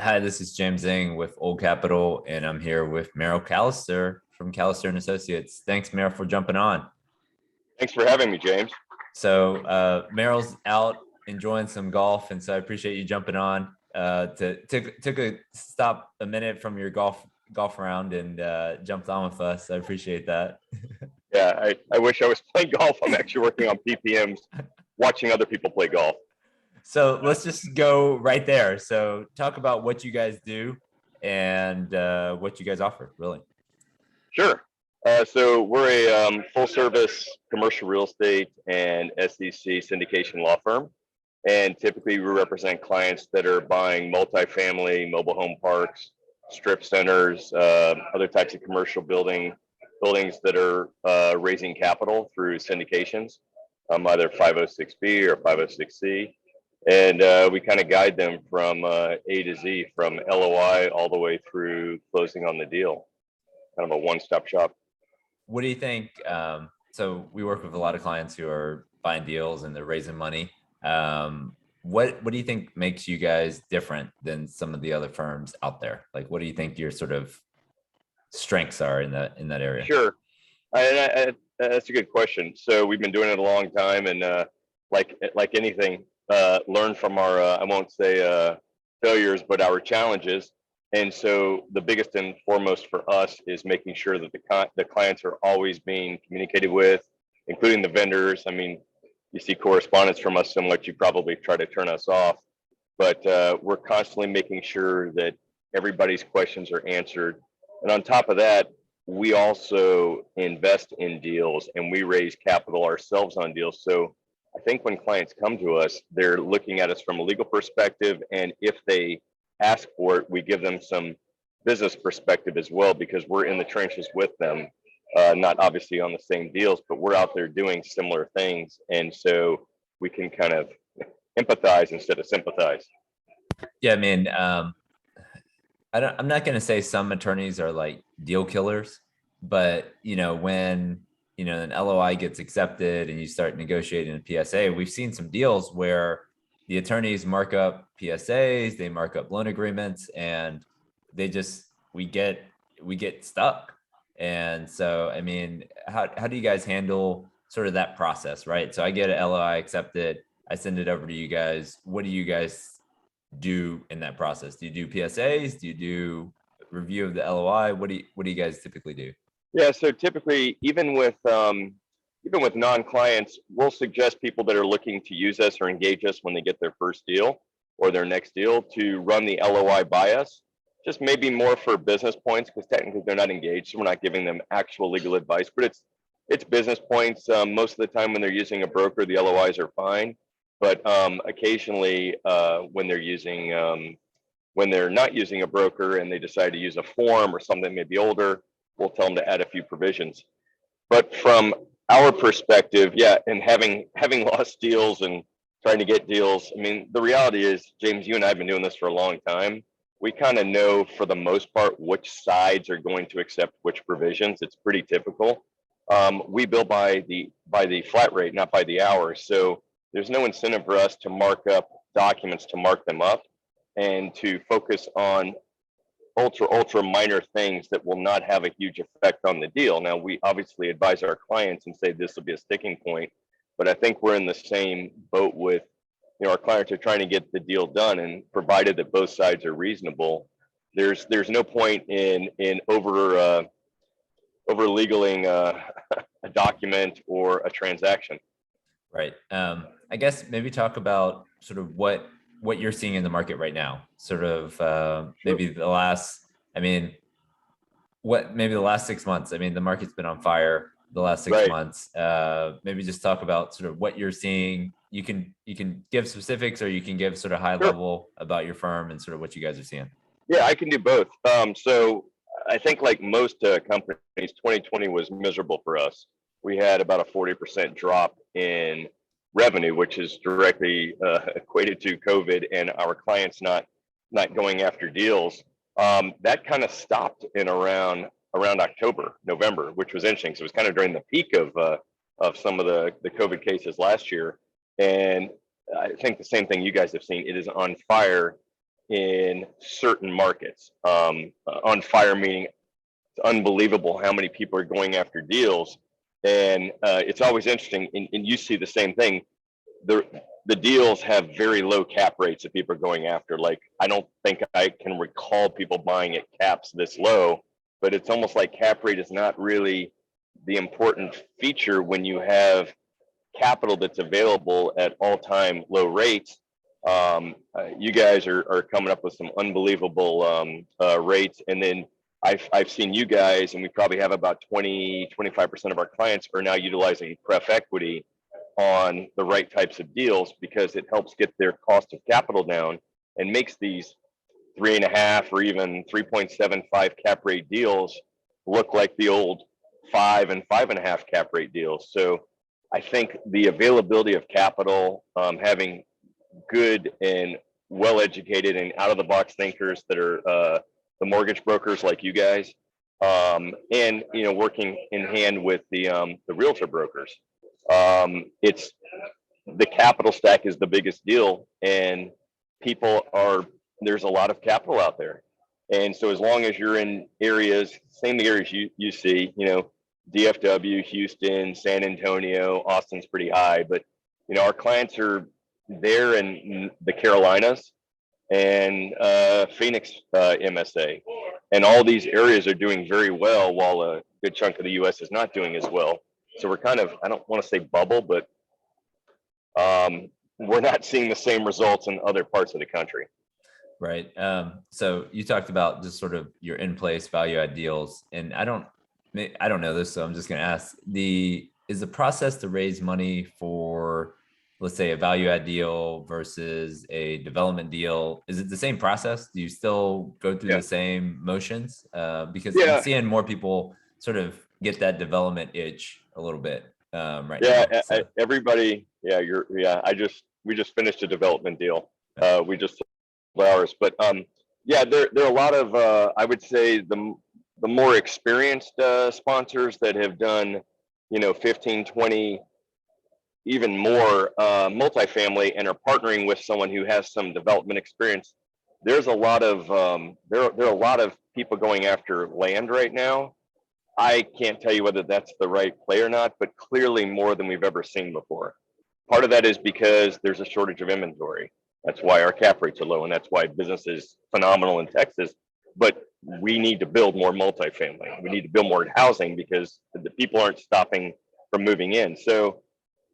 Hi, this is James Eng with Old Capital, and I'm here with Merrill Kaliser from Kaliser and Associates. Thanks, Merrill, for jumping on. Thanks for having me, James. Merrill's out enjoying some golf, and so I appreciate you jumping on. Took a stop a minute from your golf round and jumped on with us. I appreciate that. Yeah, I wish I was playing golf. I'm actually working on PPMs, watching other people play golf. So let's just go right there. So talk about what you guys do and what you guys offer, really. Sure. So we're a full-service commercial real estate and SEC syndication law firm, and typically we represent clients that are buying multifamily, mobile home parks, strip centers, other types of commercial buildings that are raising capital through syndications, either 506B or 506C. And we kind of guide them from A to Z, from LOI all the way through closing on the deal. Kind of a one-stop shop. What do you think? So we work with a lot of clients who are buying deals and they're raising money. What do you think makes you guys different than some of the other firms out there? Like, what do you think your sort of strengths are in that area? Sure. That's a good question. So we've been doing it a long time, and like anything, learn from our I won't say failures, but our challenges. And so the biggest and foremost for us is making sure that the clients are always being communicated with, including the vendors. I mean, you see correspondence from us so much, you probably try to turn us off, but we're constantly making sure that everybody's questions are answered. And on top of that, we also invest in deals and we raise capital ourselves on deals. So I think when clients come to us, they're looking at us from a legal perspective. And if they ask for it, we give them some business perspective as well, because we're in the trenches with them, not obviously on the same deals, but we're out there doing similar things. And so we can kind of empathize instead of sympathize. Yeah, I mean, I'm not going to say some attorneys are like deal killers, but when an LOI gets accepted and you start negotiating a PSA, we've seen some deals where the attorneys mark up PSAs, they mark up loan agreements, and we get stuck. And so, I mean, how do you guys handle sort of that process, right? So I get an LOI accepted, I send it over to you guys. What do you guys do in that process? Do you do PSAs? Do you do review of the LOI? What do you guys typically do? Yeah, so typically, even with non-clients, we'll suggest people that are looking to use us or engage us when they get their first deal or their next deal to run the LOI by us. Just maybe more for business points, because technically they're not engaged, so we're not giving them actual legal advice, but it's business points. Most of the time when they're using a broker, the LOIs are fine, but occasionally when they're not using a broker and they decide to use a form or something maybe older, we'll tell them to add a few provisions. But from our perspective, yeah, and having lost deals and trying to get deals, I mean, the reality is, James, you and I have been doing this for a long time. We kind of know for the most part which sides are going to accept which provisions. It's pretty typical. We bill by the flat rate, not by the hour. So there's no incentive for us to mark up documents to mark them up and to focus on ultra minor things that will not have a huge effect on the deal. Now, we obviously advise our clients and say this will be a sticking point, but I think we're in the same boat with, our clients are trying to get the deal done, and provided that both sides are reasonable, there's no point in over legaling a document or a transaction. Right. I guess maybe talk about sort of what you're seeing in the market right now, sort of maybe the last 6 months. I mean, the market's been on fire the last six Right. months. Maybe just talk about sort of what you're seeing. You can give specifics, or you can give sort of high Sure. level about your firm and sort of what you guys are seeing. Yeah, I can do both. So I think like most companies, 2020 was miserable for us. We had about a 40% drop in revenue, which is directly equated to COVID and our clients not going after deals. That kind of stopped in around October, November, which was interesting. So it was kind of during the peak of some of the COVID cases last year. And I think the same thing you guys have seen. It is on fire. in certain markets. On fire, meaning it's unbelievable how many people are going after deals. And it's always interesting, and you see the same thing. The deals have very low cap rates that people are going after. Like, I don't think I can recall people buying at caps this low, but it's almost like cap rate is not really the important feature when you have capital that's available at all-time low rates. You guys are coming up with some unbelievable rates. And then I've seen you guys, and we probably have about 25% of our clients are now utilizing pref equity on the right types of deals, because it helps get their cost of capital down and makes these 3.5 or even 3.75 cap rate deals look like the old 5 and 5.5 cap rate deals. So I think the availability of capital, having good and well-educated and out-of-the-box thinkers that are the mortgage brokers like you guys, and working in hand with the realtor brokers. It's the capital stack is the biggest deal, and there's a lot of capital out there. And so as long as you're in areas, same areas you see, DFW, Houston, San Antonio, Austin's pretty high, but our clients are there in the Carolinas and Phoenix MSA, and all these areas are doing very well, while a good chunk of the U.S. is not doing as well. So we're kind of, I don't want to say bubble, but we're not seeing the same results in other parts of the country. Right. So you talked about just sort of your in-place value add deals, and I don't know this, so I'm just going to ask, is the process to raise money for, let's say, a value add deal versus a development deal, is it the same process? Do you still go through the same motions? Because I'm seeing more people sort of get that development itch a little bit right now. So. Everybody, we just finished a development deal. We just sold ours, but there are a lot of I would say the more experienced sponsors that have done 15, 20, even more multifamily, and are partnering with someone who has some development experience. There's a lot of there are a lot of people going after land right now. I can't tell you whether that's the right play or not, but clearly more than we've ever seen before. Part of that is because there's a shortage of inventory. That's why our cap rates are low, and that's why business is phenomenal in Texas. But we need to build more multifamily. We need to build more housing, because the people aren't stopping from moving in. So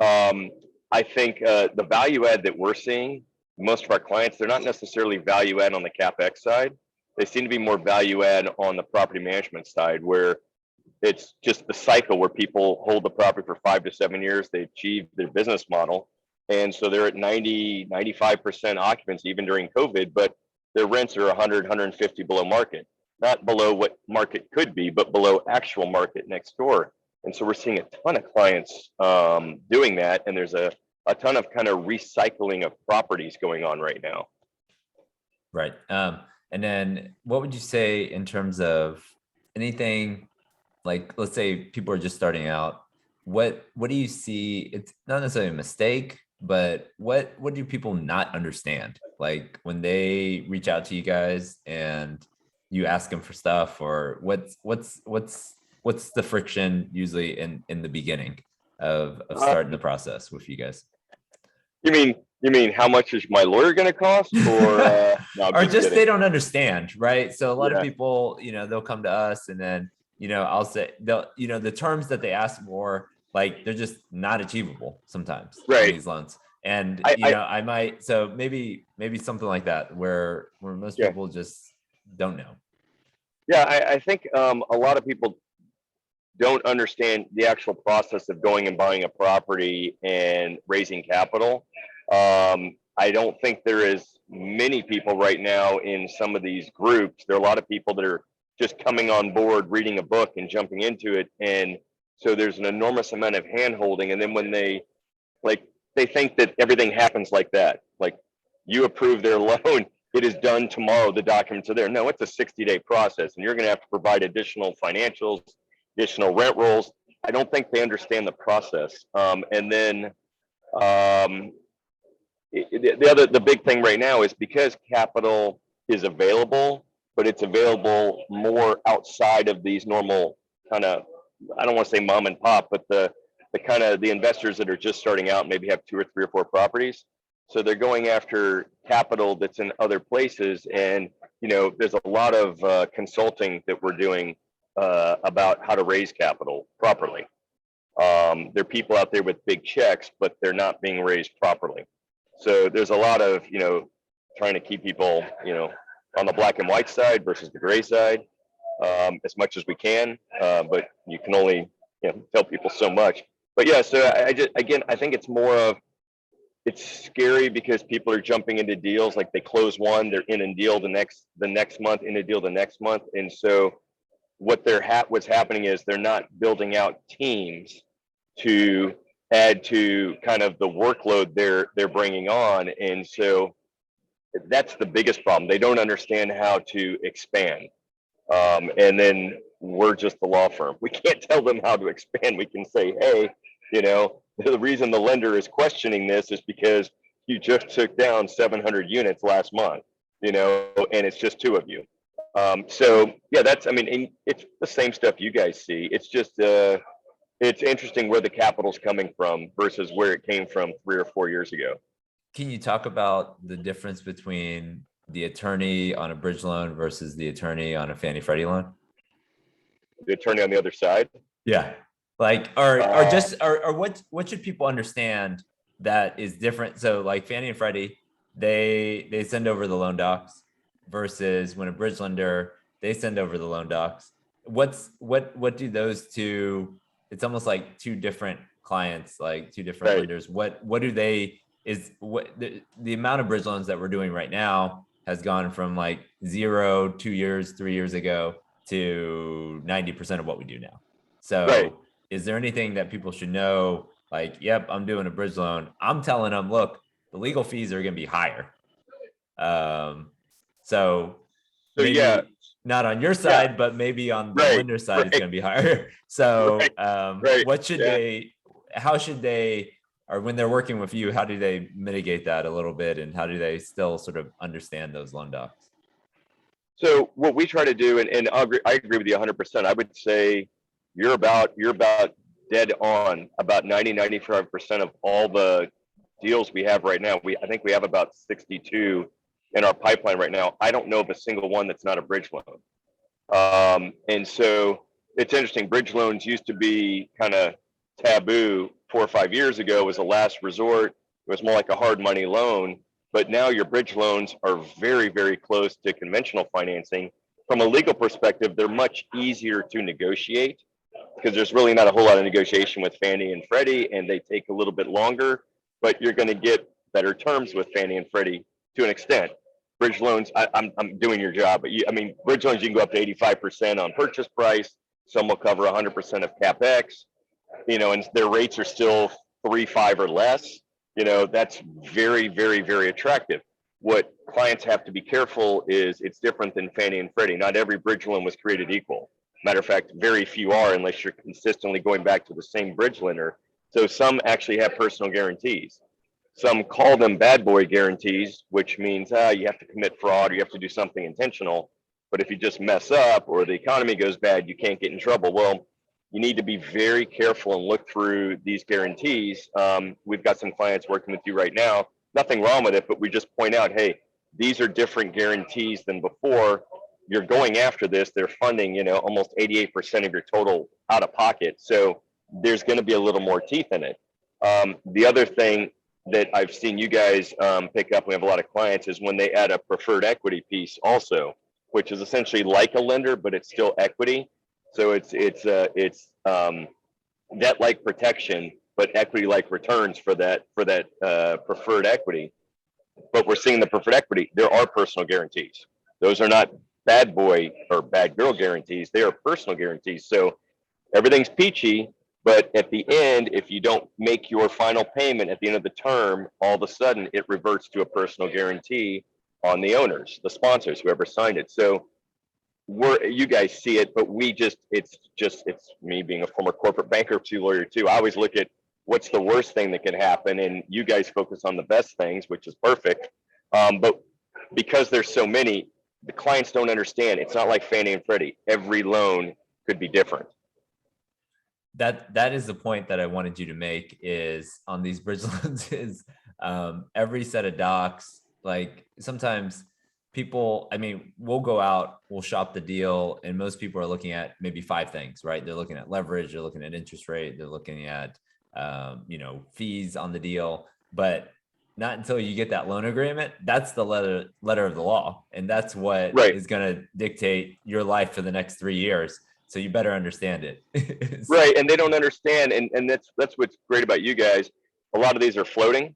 I think the value add that we're seeing, most of our clients, they're not necessarily value add on the CapEx side. They seem to be more value add on the property management side, where it's just the cycle where people hold the property for 5 to 7 years. They achieve their business model. And so they're at 95% occupancy, even during COVID, but their rents are 100, 150 below market, not below what market could be, but below actual market next door. And so we're seeing a ton of clients doing that. And there's a ton of kind of recycling of properties going on right now. Right. And then what would you say in terms of anything, like, let's say people are just starting out, what do you see? It's not necessarily a mistake, but what do people not understand? Like when they reach out to you guys and you ask them for stuff, or what's the friction usually in the beginning of starting the process with you guys? You mean how much is my lawyer going to cost, or no, or just they don't understand, right? So a lot of people, they'll come to us, and then I'll say the terms that they ask for, like, they're just not achievable sometimes, right, in these loans. And I might, so maybe something like that, where most people just don't know. Yeah, I think a lot of people don't understand the actual process of going and buying a property and raising capital. I don't think there is many people right now in some of these groups. There are a lot of people that are just coming on board, reading a book and jumping into it. And so there's an enormous amount of hand holding. And then when they think that everything happens like that, like you approve their loan, it is done tomorrow, the documents are there. No, it's a 60-day process, and you're going to have to provide additional financials, additional rent rolls. I don't think they understand the process. And then the big thing right now is because capital is available, but it's available more outside of these normal kind of, I don't want to say mom and pop, but the kind of the investors that are just starting out, maybe have 2 or 3 or 4 properties. So they're going after capital that's in other places. And, there's a lot of consulting that we're doing about how to raise capital properly. There are people out there with big checks, but they're not being raised properly. So there's a lot of, trying to keep people, on the black and white side versus the gray side, as much as we can. But you can only, tell people so much. But yeah, so I just, again, I think it's more of, it's scary because people are jumping into deals, like they close one, they're in a deal the next month, in a deal the next month. And so what's happening is they're not building out teams to add to kind of the workload they're bringing on. And so that's the biggest problem. They don't understand how to expand. And then we're just the law firm. We can't tell them how to expand. We can say, hey, the reason the lender is questioning this is because you just took down 700 units last month, and it's just 2 of you. So yeah, it's the same stuff you guys see. It's just, it's interesting where the capital's coming from versus where it came from 3 or 4 years ago. Can you talk about the difference between the attorney on a bridge loan versus the attorney on a Fannie Freddie loan? The attorney on the other side? Yeah. Like, or what should people understand that is different? So like Fannie and Freddie, they send over the loan docs versus when a bridge lender, they send over the loan docs. What do those two, it's almost like 2 different clients, like 2 different Right. lenders. What do they, is what the amount of bridge loans that we're doing right now has gone from like 0 2 years, 3 years ago to 90% of what we do now. So Right. Is there anything that people should know? Like, yep, I'm doing a bridge loan. I'm telling them, look, the legal fees are going to be higher. So maybe yeah, not on your side, but maybe on the lender side, it's going to be higher. So what should how should they, or when they're working with you, how do they mitigate that a little bit? And how do they still sort of understand those loan docs? So what we try to do, and I agree with you 100%. I would say you're about dead on. About 95% of all the deals we have right now. I think we have about 62 in our pipeline right now. I don't know of a single one that's not a bridge loan. And so it's interesting. Bridge loans used to be kind of taboo 4 or 5 years ago. It was a last resort. It was more like a hard money loan. But now your bridge loans are very, very close to conventional financing. From a legal perspective, they're much easier to negotiate because there's really not a whole lot of negotiation with Fannie and Freddie, and they take a little bit longer, but you're going to get better terms with Fannie and Freddie to an extent. Bridge loans, I'm doing your job, but bridge loans, you can go up to 85% on purchase price. Some will cover 100% of CapEx, and their rates are still 3, 5 or less. That's very, very, very attractive. What clients have to be careful is it's different than Fannie and Freddie. Not every bridge loan was created equal. Matter of fact, very few are unless you're consistently going back to the same bridge lender. So some actually have personal guarantees. Some call them bad boy guarantees, which means you have to commit fraud or you have to do something intentional. But if you just mess up or the economy goes bad, you can't get in trouble. Well, you need to be very careful and look through these guarantees. We've got some clients working with you right now. Nothing wrong with it, but we just point out, hey, these are different guarantees than before. You're going after this. They're funding, almost 88% of your total out of pocket. So there's going to be a little more teeth in it. The other thing that I've seen you guys pick up, we have a lot of clients, is when they add a preferred equity piece also, which is essentially like a lender, but it's still equity. So it's debt-like protection, but equity-like returns for that preferred equity. But we're seeing the preferred equity. There are personal guarantees. Those are not bad boy or bad girl guarantees. They are personal guarantees. So everything's peachy, but at the end, if you don't make your final payment at the end of the term, all of a sudden it reverts to a personal guarantee on the owners, the sponsors, whoever signed it. So you guys see it, but it's me being a former corporate bankruptcy lawyer too. I always look at what's the worst thing that could happen, and you guys focus on the best things, which is perfect. But because there's so many, the clients don't understand. It's not like Fannie and Freddie. Every loan could be different. That is the point that I wanted you to make, is on these bridge loans is every set of docs. Like sometimes people, I mean, we'll go out, we'll shop the deal, and most people are looking at maybe 5 things, right? They're looking at leverage, they're looking at interest rate, they're looking at fees on the deal, but not until you get that loan agreement. That's the letter of the law, and that's what Right. is going to dictate your life for the next 3 years. So you better understand it. Right. And they don't understand. And that's what's great about you guys. A lot of these are floating,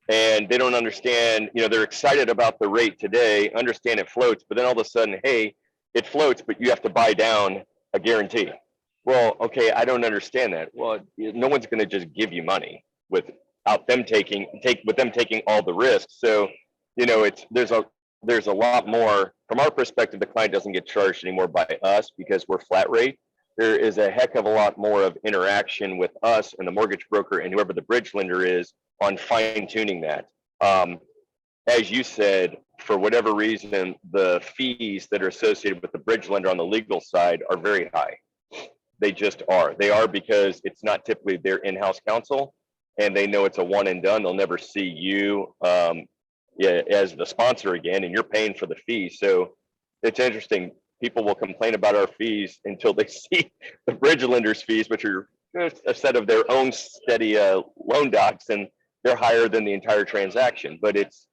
and they don't understand, they're excited about the rate today, understand it floats, but then all of a sudden, hey, it floats, but you have to buy down a guarantee. Well, okay, I don't understand that. Well, no one's going to just give you money without them taking all the risks. So, there's a lot more. From our perspective, the client doesn't get charged anymore by us because we're flat rate. There is a heck of a lot more of interaction with us and the mortgage broker and whoever the bridge lender is on fine tuning that. As you said, for whatever reason, the fees that are associated with the bridge lender on the legal side are very high. They just are. They are because it's not typically their in-house counsel, and they know it's a one and done. They'll never see you as the sponsor again, and you're paying for the fee. So it's interesting. People will complain about our fees until they see the bridge lender's fees, which are a set of their own steady loan docs, and they're higher than the entire transaction. But it's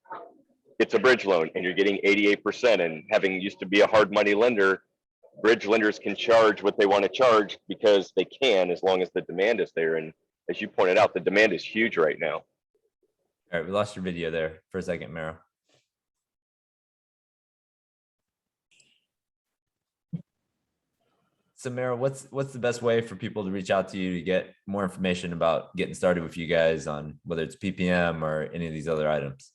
a bridge loan, and you're getting 88%. And having used to be a hard money lender, bridge lenders can charge what they want to charge because they can, as long as the demand is there. And as you pointed out, the demand is huge right now. All right, we lost your video there for a second, Merrill. So Merrill, what's the best way for people to reach out to you to get more information about getting started with you guys on whether it's PPM or any of these other items?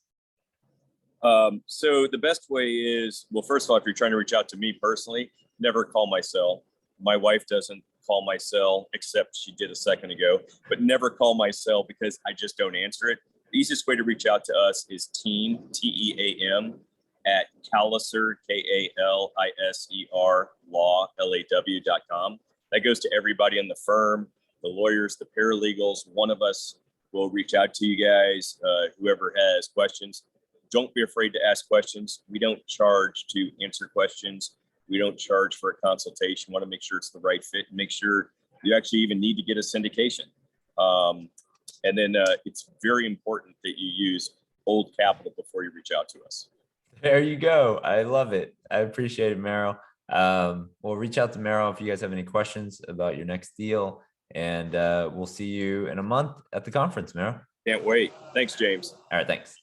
So the best way is, well, first of all, if you're trying to reach out to me personally, never call my cell. My wife doesn't call my cell, except she did a second ago, but never call my cell because I just don't answer it. The easiest way to reach out to us is team, TEAM, at Kaliser, KALISER, law, LAW.com. That goes to everybody in the firm, the lawyers, the paralegals. One of us will reach out to you guys, whoever has questions. Don't be afraid to ask questions. We don't charge to answer questions. We don't charge for a consultation. We want to make sure it's the right fit and make sure you actually even need to get a syndication. And then it's very important that you use Old Capital before you reach out to us. There you go. I love it. I appreciate it, Merrill. We'll reach out to Merrill if you guys have any questions about your next deal, and we'll see you in a month at the conference, Merrill. Can't wait. Thanks, James. All right, thanks.